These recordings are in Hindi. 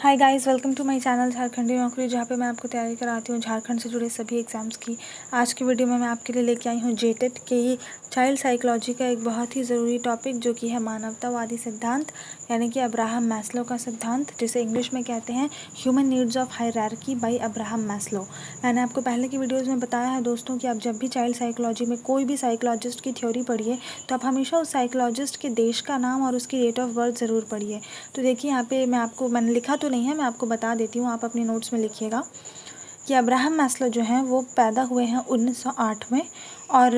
Hi guys, welcome to my channel Jharkhandi Naukri, जहाँ पे मैं आपको तैयारी कराती हूँ झारखंड से जुड़े सभी एग्ज़ाम्स की। आज की वीडियो में मैं आपके लिए लेके आई हूँ जेटेट के चाइल्ड साइकोलॉजी का एक बहुत ही ज़रूरी टॉपिक, जो कि है मानवतावादी सिद्धांत, यानी कि अब्राहम मैस्लो का सिद्धांत, जिसे इंग्लिश में कहते हैं human needs of hierarchy by Abraham Maslow. मैंने आपको पहले की वीडियोज़ में बताया है दोस्तों कि आप जब भी चाइल्ड साइकोलॉजी में कोई भी साइकोलॉजिस्ट की थ्योरी पढ़िए तो आप हमेशा उस साइकोलॉजिस्ट के देश का नाम और उसकी डेट ऑफ बर्थ ज़रूर पढ़िए। तो देखिए यहाँ पे मैंने लिखा तो नहीं है, मैं आपको बता देती हूँ, आप अपने नोट्स में लिखिएगा कि अब्राहम मैस्लो जो हैं वो पैदा हुए हैं 1908 में, और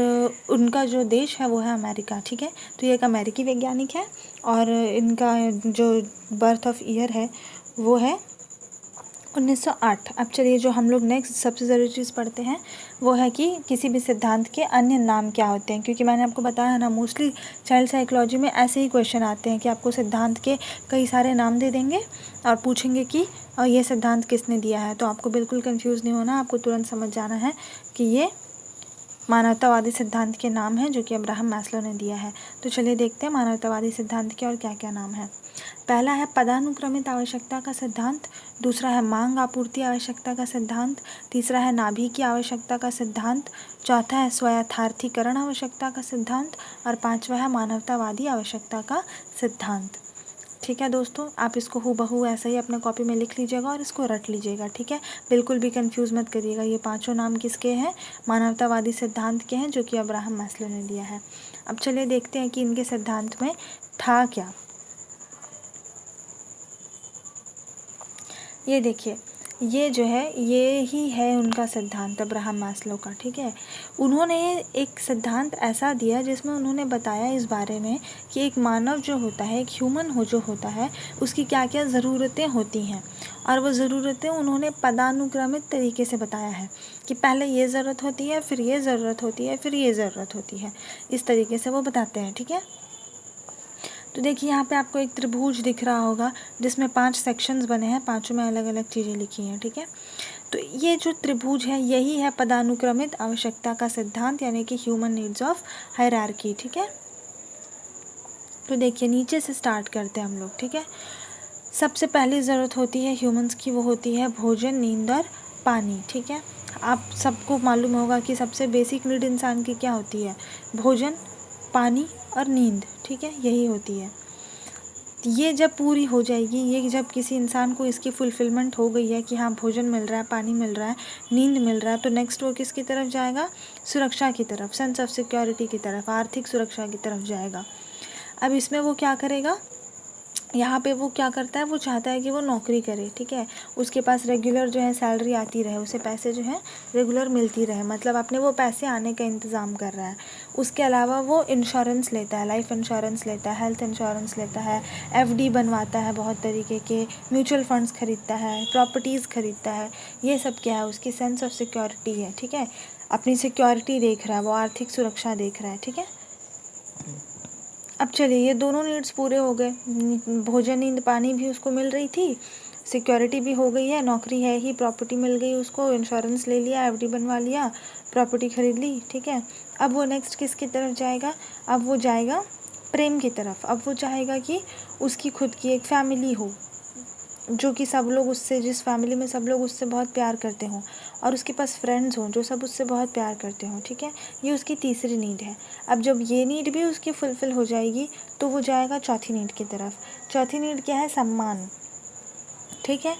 उनका जो देश है वो है अमेरिका। ठीक है, तो ये एक अमेरिकी वैज्ञानिक है और इनका जो बर्थ ऑफ ईयर है वो है 1908। अब चलिए, जो हम लोग नेक्स्ट सबसे ज़रूरी चीज़ पढ़ते हैं वो है कि किसी भी सिद्धांत के अन्य नाम क्या होते हैं, क्योंकि मैंने आपको बताया है ना, मोस्टली चाइल्ड साइकोलॉजी में ऐसे ही क्वेश्चन आते हैं कि आपको सिद्धांत के कई सारे नाम दे देंगे और पूछेंगे कि ये सिद्धांत किसने दिया है। तो आपको बिल्कुल कंफ्यूज नहीं होना, आपको तुरंत समझ जाना है कि ये मानवतावादी सिद्धांत के नाम हैं जो कि अब्राहम मैस्लो ने दिया है। तो चलिए देखते हैं मानवतावादी सिद्धांत के और क्या क्या नाम है। पहला है पदानुक्रमित आवश्यकता का सिद्धांत, दूसरा है मांग आपूर्ति आवश्यकता का सिद्धांत, तीसरा है नाभिकीय आवश्यकता का सिद्धांत, चौथा है स्वयथार्थीकरण आवश्यकता का सिद्धांत, और पांचवा है मानवतावादी आवश्यकता का सिद्धांत। ठीक है दोस्तों, आप इसको हूबहू ऐसे ही अपने कॉपी में लिख लीजिएगा और इसको रट लीजिएगा। ठीक है, बिल्कुल भी कंफ्यूज मत करिएगा। ये पांचों नाम किसके हैं? मानवतावादी सिद्धांत के हैं, जो कि अब्राहम मैस्लो ने दिया है। अब चलिए देखते हैं कि इनके सिद्धांत में था क्या। ये देखिए, ये जो है ये ही है उनका सिद्धांत अब्राहम मैस्लो का। ठीक है, उन्होंने एक सिद्धांत ऐसा दिया जिसमें उन्होंने बताया इस बारे में कि एक मानव जो होता है, एक ह्यूमन जो होता है, उसकी क्या क्या ज़रूरतें होती हैं, और वो ज़रूरतें उन्होंने पदानुक्रमित तरीके से बताया है कि पहले ये ज़रूरत होती है, फिर ये ज़रूरत होती है, फिर ये ज़रूरत होती है। इस तरीके से वो बताते हैं। ठीक है, तो देखिए यहाँ पे आपको एक त्रिभुज दिख रहा होगा जिसमें 5 सेक्शंस बने हैं, पांचों में अलग अलग चीज़ें लिखी हैं। ठीक है, तो ये जो त्रिभुज है यही है पदानुक्रमित आवश्यकता का सिद्धांत, यानी कि ह्यूमन नीड्स ऑफ हायरार्की। ठीक है, तो देखिए नीचे से स्टार्ट करते हैं हम लोग। ठीक है, सबसे पहली ज़रूरत होती है ह्यूमंस की, वो होती है भोजन, नींद और पानी। ठीक है, आप सबको मालूम होगा कि सबसे बेसिक नीड इंसान की क्या होती है? भोजन, पानी और नींद। ठीक है, यही होती है। ये जब पूरी हो जाएगी, ये जब किसी इंसान को इसकी फुलफिलमेंट हो गई है कि हाँ भोजन मिल रहा है, पानी मिल रहा है, नींद मिल रहा है, तो नेक्स्ट वो किसकी तरफ जाएगा? सुरक्षा की तरफ, सेंस ऑफ सिक्योरिटी की तरफ, आर्थिक सुरक्षा की तरफ जाएगा। अब इसमें वो क्या करेगा? यहाँ पे वो क्या करता है? वो चाहता है कि वो नौकरी करे। ठीक है, उसके पास रेगुलर जो है सैलरी आती रहे, उसे पैसे जो है रेगुलर मिलती रहे, मतलब अपने वो पैसे आने का इंतज़ाम कर रहा है। उसके अलावा वो इंश्योरेंस लेता है, लाइफ इंश्योरेंस लेता है, हेल्थ इंश्योरेंस लेता है, एफडी बनवाता है, बहुत तरीके के म्यूचुअल फंड्स खरीदता है, प्रॉपर्टीज़ खरीदता है। ये सब क्या है? उसकी सेंस ऑफ सिक्योरिटी है। ठीक है, अपनी सिक्योरिटी देख रहा है, वो आर्थिक सुरक्षा देख रहा है। ठीक है, अब चलिए, ये दोनों नीड्स पूरे हो गए, भोजन, नींद, पानी भी उसको मिल रही थी, सिक्योरिटी भी हो गई है, नौकरी है ही, प्रॉपर्टी मिल गई उसको, इंश्योरेंस ले लिया, एफडी बनवा लिया, प्रॉपर्टी खरीद ली। ठीक है, अब वो नेक्स्ट किसकी तरफ जाएगा? अब वो जाएगा प्रेम की तरफ। अब वो चाहेगा कि उसकी खुद की एक फैमिली हो, जो कि सब लोग उससे, जिस फैमिली में सब लोग उससे बहुत प्यार करते हों, और उसके पास फ्रेंड्स हों जो सब उससे बहुत प्यार करते हों। ठीक है, ये उसकी तीसरी नीड है। अब जब ये नीड भी उसकी फुलफ़िल हो जाएगी तो वो जाएगा चौथी नीड की तरफ। चौथी नीड क्या है? सम्मान। ठीक है,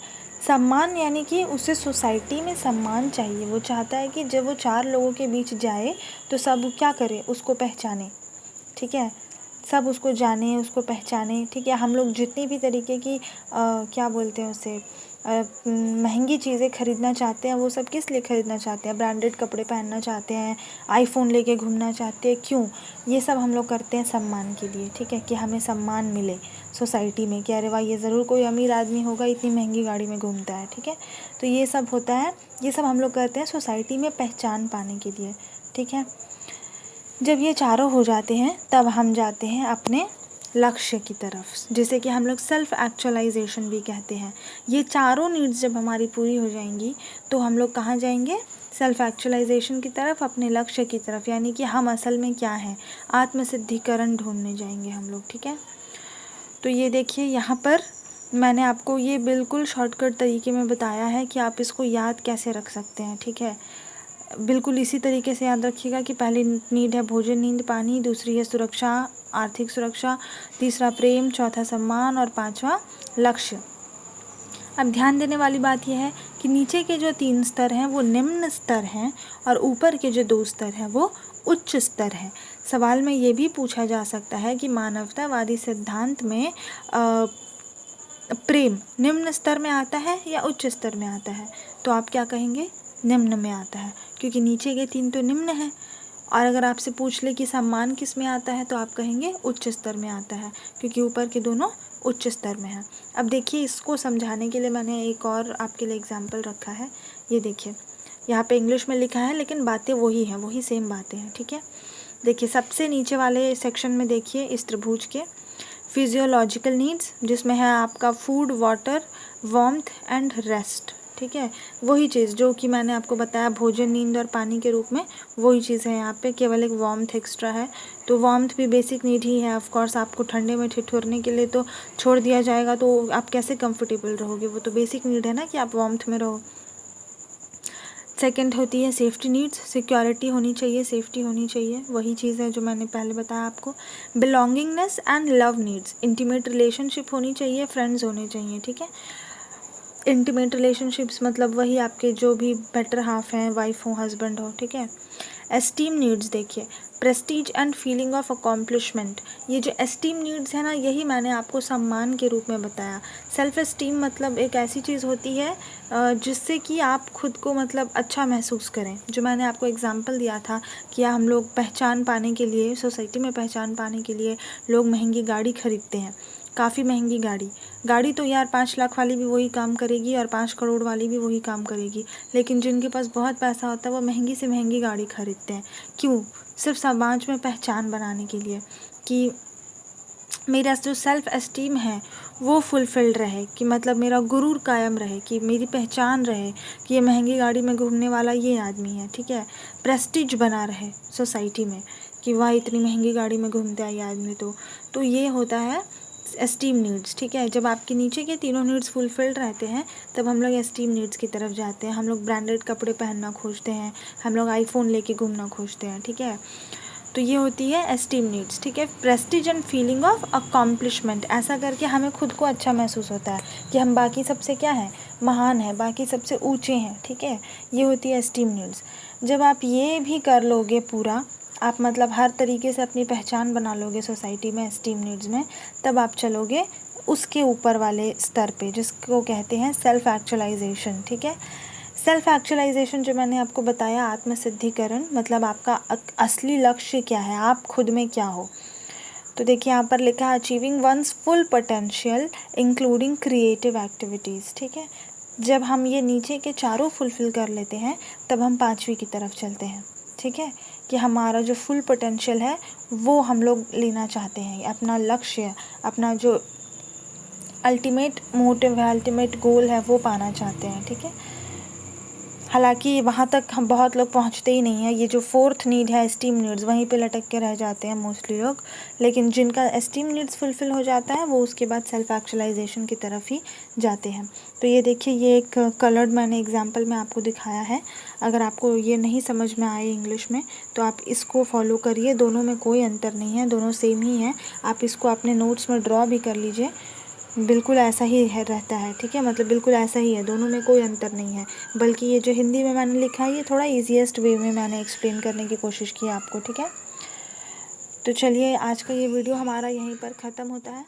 सम्मान, यानी कि उसे सोसाइटी में सम्मान चाहिए। वो चाहता है कि जब वो 4 लोगों के बीच जाए तो सब क्या करे? उसको पहचाने। ठीक है, सब उसको जाने, उसको पहचाने। ठीक है, हम लोग जितनी भी तरीके की क्या बोलते हैं उसे, महंगी चीज़ें ख़रीदना चाहते हैं, वो सब किस लिए ख़रीदना चाहते हैं? ब्रांडेड कपड़े पहनना चाहते हैं, आईफोन लेके घूमना चाहते हैं। क्यों? ये सब हम लोग करते हैं सम्मान के लिए। ठीक है, कि हमें सम्मान मिले सोसाइटी में कि अरे वाह, ये ज़रूर कोई अमीर आदमी होगा, इतनी महंगी गाड़ी में घूमता है। ठीक है, तो ये सब होता है, ये सब हम लोग करते हैं सोसाइटी में पहचान पाने के लिए। ठीक है, जब ये चारों हो जाते हैं तब हम जाते हैं अपने लक्ष्य की तरफ, जिसे कि हम लोग सेल्फ एक्चुअलाइजेशन भी कहते हैं। ये चारों नीड्स जब हमारी पूरी हो जाएंगी तो हम लोग कहाँ जाएंगे? सेल्फ एक्चुअलाइजेशन की तरफ, अपने लक्ष्य की तरफ, यानी कि हम असल में क्या हैं, आत्मसिद्धिकरण ढूंढने जाएंगे हम लोग। ठीक है, तो ये देखिए यहाँ पर मैंने आपको ये बिल्कुल शॉर्टकट तरीके में बताया है कि आप इसको याद कैसे रख सकते हैं, ठीक है। बिल्कुल इसी तरीके से याद रखिएगा कि पहली नीड है भोजन, नींद, पानी, दूसरी है सुरक्षा, आर्थिक सुरक्षा, तीसरा प्रेम, चौथा सम्मान और पांचवा लक्ष्य। अब ध्यान देने वाली बात यह है कि नीचे के जो 3 स्तर हैं वो निम्न स्तर हैं और ऊपर के जो 2 स्तर हैं वो उच्च स्तर हैं। सवाल में ये भी पूछा जा सकता है कि मानवतावादी सिद्धांत में प्रेम निम्न स्तर में आता है या उच्च स्तर में आता है, तो आप क्या कहेंगे? निम्न में आता है, क्योंकि नीचे के 3 तो निम्न हैं। और अगर आपसे पूछ ले कि सम्मान किस में आता है, तो आप कहेंगे उच्च स्तर में आता है, क्योंकि ऊपर के दोनों उच्च स्तर में हैं। अब देखिए, इसको समझाने के लिए मैंने एक और आपके लिए एग्जाम्पल रखा है। ये देखिए, यहाँ पे इंग्लिश में लिखा है लेकिन बातें वही हैं, वही सेम बातें हैं, ठीक है। देखिए, सबसे नीचे वाले सेक्शन में देखिए, इस त्रिभुज के फिजियोलॉजिकल नीड्स, जिसमें है आपका food, water, warmth and rest, ठीक है। वही चीज़ जो कि मैंने आपको बताया भोजन, नींद और पानी के रूप में, वही चीज़ है यहाँ पे, केवल एक वार्मथ एक्स्ट्रा है। तो वार्मथ भी बेसिक नीड ही है। ऑफ कोर्स आपको ठंडे में ठिठुरने के लिए तो छोड़ दिया जाएगा, तो आप कैसे कंफर्टेबल रहोगे? वो तो बेसिक नीड है ना कि आप वार्मथ में रहो। सेकंड होती है सेफ्टी नीड्स, सिक्योरिटी होनी चाहिए, सेफ्टी होनी चाहिए, वही चीज़ है जो मैंने पहले बताया आपको। Belongingness and love needs, intimate relationship होनी चाहिए, फ्रेंड्स होने चाहिए, ठीक है। इंटीमेट रिलेशनशिप्स मतलब वही आपके जो भी बेटर हाफ हैं, वाइफ हो, हस्बैंड हो, ठीक है। एस्टीम नीड्स देखिए, Prestige and feeling of accomplishment, ये जो एस्टीम नीड्स है ना, यही मैंने आपको सम्मान के रूप में बताया। सेल्फ एस्टीम मतलब एक ऐसी चीज़ होती है जिससे कि आप खुद को मतलब अच्छा महसूस करें। जो मैंने आपको एग्जांपल दिया था कि हम लोग पहचान पाने के लिए, सोसाइटी में पहचान पाने के लिए लोग महंगी गाड़ी खरीदते हैं, काफ़ी महंगी गाड़ी तो यार 5 लाख वाली भी वही काम करेगी और 5 करोड़ वाली भी वही काम करेगी, लेकिन जिनके पास बहुत पैसा होता है वो महंगी से महंगी गाड़ी खरीदते हैं। क्यों? सिर्फ समाज में पहचान बनाने के लिए, कि मेरा जो सेल्फ एस्टीम है वो फुलफिल्ड रहे, कि मतलब मेरा गुरूर कायम रहे, कि मेरी पहचान रहे कि ये महंगी गाड़ी में घूमने वाला ये आदमी है, ठीक है। प्रेस्टीज बना रहे सोसाइटी में कि वाह इतनी महंगी गाड़ी में घूमता है ये आदमी। तो ये होता है एस्टीम नीड्स, ठीक है। जब आपके नीचे के तीनों नीड्स फुलफिल्ड रहते हैं तब हम लोग एस्टीम नीड्स की तरफ जाते हैं। हम लोग ब्रांडेड कपड़े पहनना खोजते हैं, हम लोग आईफोन लेके घूमना खोजते हैं, ठीक है। तो ये होती है एस्टीम नीड्स, ठीक है। Prestige and feeling of accomplishment, ऐसा करके हमें खुद को अच्छा महसूस होता है कि हम बाकी सबसे क्या हैं, महान है, बाकी सबसे ऊँचे हैं, ठीक है। ये होती है एस्टीम नीड्स। जब आप ये भी कर लोगे पूरा, आप मतलब हर तरीके से अपनी पहचान बना लोगे सोसाइटी में एस्टीम नीड्स में, तब आप चलोगे उसके ऊपर वाले स्तर पे, जिसको कहते हैं सेल्फ एक्चुअलाइजेशन, ठीक है। सेल्फ एक्चुअलाइजेशन जो मैंने आपको बताया, आत्मसिद्धिकरण, मतलब आपका असली लक्ष्य क्या है, आप खुद में क्या हो। तो देखिए यहाँ पर लिखा है achieving one's full potential including creative activities, ठीक है। जब हम ये नीचे के चारों फुलफिल कर लेते हैं तब हम 5वीं की तरफ चलते हैं, ठीक है, कि हमारा जो फुल पोटेंशियल है वो हम लोग लेना चाहते हैं, अपना लक्ष्य, अपना जो अल्टीमेट मोटिव है, अल्टीमेट गोल है, वो पाना चाहते हैं, ठीक है। हालांकि वहाँ तक हम बहुत लोग पहुँचते ही नहीं हैं। ये जो 4th नीड है एस्टीम नीड्स, वहीं पे लटक के रह जाते हैं मोस्टली लोग। लेकिन जिनका एस्टीम नीड्स फुलफ़िल हो जाता है वो उसके बाद सेल्फ एक्चुअलाइजेशन की तरफ ही जाते हैं। तो ये देखिए, ये एक कलर्ड मैंने एग्जांपल में आपको दिखाया है। अगर आपको ये नहीं समझ में आए इंग्लिश में तो आप इसको फॉलो करिए, दोनों में कोई अंतर नहीं है, दोनों सेम ही हैं। आप इसको अपने नोट्स में ड्रॉ भी कर लीजिए, बिल्कुल ऐसा ही है रहता है, ठीक है। मतलब बिल्कुल ऐसा ही है, दोनों में कोई अंतर नहीं है। बल्कि ये जो हिंदी में मैंने लिखा है ये थोड़ा ईजीएस्ट वे में मैंने एक्सप्लेन करने की कोशिश की आपको, ठीक है। तो चलिए, आज का ये वीडियो हमारा यहीं पर ख़त्म होता है।